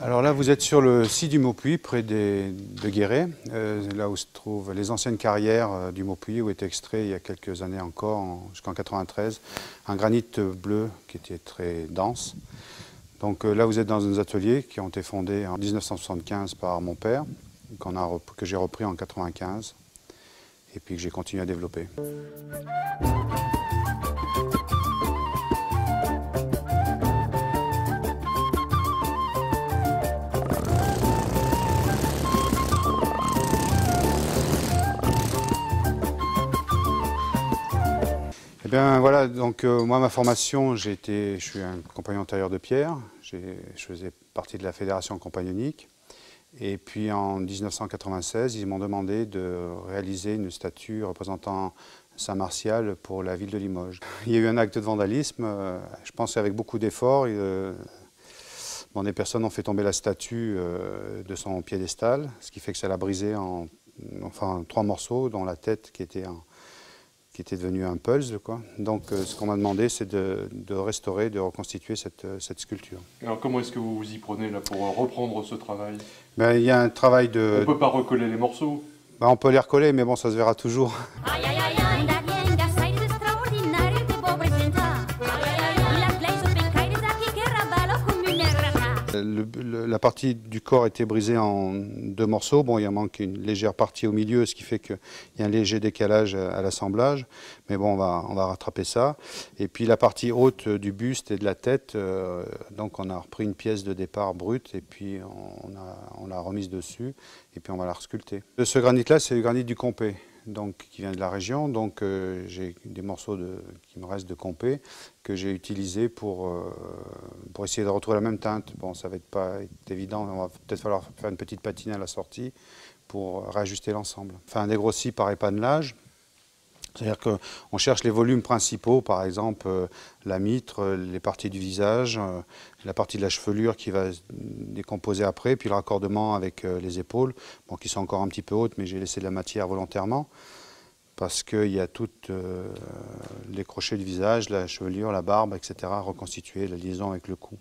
Alors là, vous êtes sur le site du Maupuy, près de Guéret, là où se trouvent les anciennes carrières du Maupuy, où était extrait il y a quelques années encore, jusqu'en 93, un granit bleu qui était très dense. Donc là, vous êtes dans nos ateliers qui ont été fondés en 1975 par mon père, que j'ai repris en 1995, et puis que j'ai continué à développer. Eh bien voilà, donc moi ma formation, je suis un compagnon tailleur de pierre, je faisais partie de la fédération compagnonique. Et puis en 1996, ils m'ont demandé de réaliser une statue représentant Saint Martial pour la ville de Limoges. Il y a eu un acte de vandalisme, je pense avec beaucoup d'efforts. Bon, des personnes ont fait tomber la statue de son piédestal, ce qui fait que ça l'a brisé en 3 morceaux, dont la tête qui était devenue un puzzle, quoi. Donc ce qu'on m'a demandé, c'est de restaurer, de reconstituer cette sculpture. Alors comment est-ce que vous vous y prenez là pour reprendre ce travail? Ben, il y a un travail de... On ne peut pas recoller les morceaux? Ben, on peut les recoller, mais bon, ça se verra toujours. La partie du corps était brisée en 2 morceaux. Bon, il en manque une légère partie au milieu, ce qui fait qu'il y a un léger décalage à l'assemblage. Mais bon, on va rattraper ça. Et puis la partie haute du buste et de la tête, donc on a repris une pièce de départ brute et puis on l'a remise dessus et puis on va la resculpter. Ce granit-là, c'est le granit du Compé, donc qui vient de la région. Donc j'ai des morceaux qui me restent de Compé que j'ai utilisés pour essayer de retrouver la même teinte. Bon, ça va pas être évident, on va peut-être falloir faire une petite patine à la sortie pour réajuster l'ensemble. Enfin, un dégrossi par épanelage, c'est-à-dire qu'on cherche les volumes principaux, par exemple la mitre, les parties du visage, la partie de la chevelure qui va se décomposer après, puis le raccordement avec les épaules, bon, qui sont encore un petit peu hautes, mais j'ai laissé de la matière volontairement, parce qu'il y a toutes les crochets du visage, la chevelure, la barbe, etc., reconstituer la liaison avec le cou.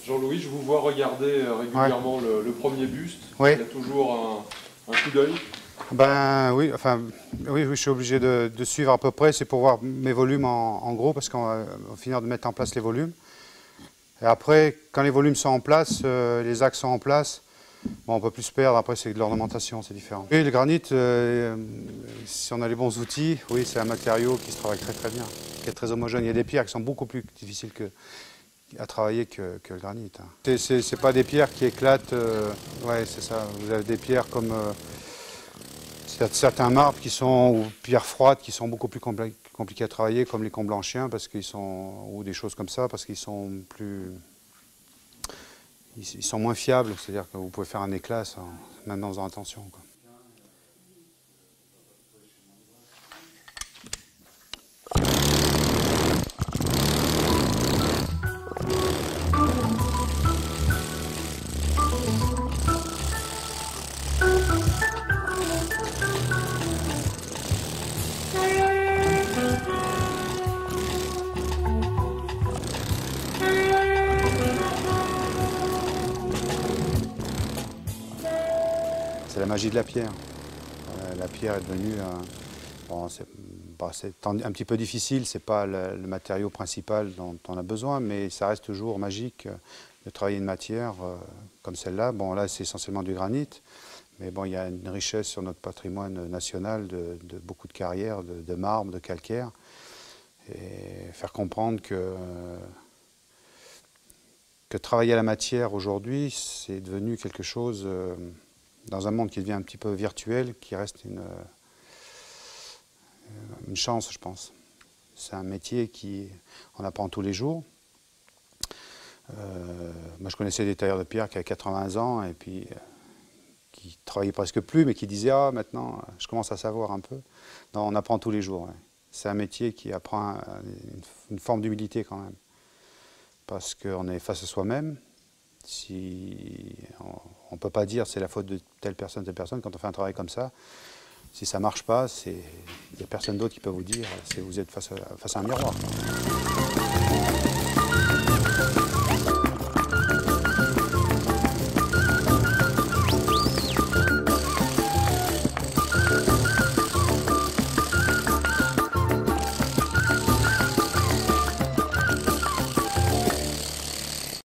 Jean-Louis, je vous vois regarder régulièrement le premier buste. Oui. Il y a toujours un coup d'œil. Ben oui, enfin, oui, je suis obligé de suivre à peu près, c'est pour voir mes volumes en gros, parce qu'on va finir de mettre en place les volumes. Et après, quand les volumes sont en place, les axes sont en place, bon, on ne peut plus se perdre, après c'est de l'ornementation, c'est différent. Oui, le granit, si on a les bons outils, oui, c'est un matériau qui se travaille très très bien, qui est très homogène. Il y a des pierres qui sont beaucoup plus difficiles à travailler que le granit. C'est pas des pierres qui éclatent, ouais, c'est ça. Vous avez des pierres comme certains marbres ou pierres froides qui sont beaucoup plus compliquées à travailler, comme les comblanchiens, ou des choses comme ça, parce qu'ils sont ils sont moins fiables. C'est-à-dire que vous pouvez faire un éclat même en faisant attention, quoi. C'est la magie de la pierre. La pierre est devenue, bon, c'est un petit peu difficile, c'est pas le matériau principal dont on a besoin, mais ça reste toujours magique de travailler une matière comme celle-là. Bon, là, c'est essentiellement du granit, mais bon, il y a une richesse sur notre patrimoine national de beaucoup de carrières, de marbre, de calcaire, et faire comprendre que travailler à la matière aujourd'hui, c'est devenu quelque chose, dans un monde qui devient un petit peu virtuel, qui reste une chance, je pense. C'est un métier qu'on apprend tous les jours. Moi, je connaissais des tailleurs de pierre qui avaient 80 ans et puis qui ne travaillaient presque plus, mais qui disaient « Ah, maintenant, je commence à savoir un peu ». Non, on apprend tous les jours. Ouais. c'est un métier qui apprend une forme d'humilité quand même. Parce qu'on est face à soi-même. Si on ne peut pas dire c'est la faute de telle personne, quand on fait un travail comme ça. Si ça ne marche pas, il n'y a personne d'autre qui peut vous dire, vous êtes face à un miroir.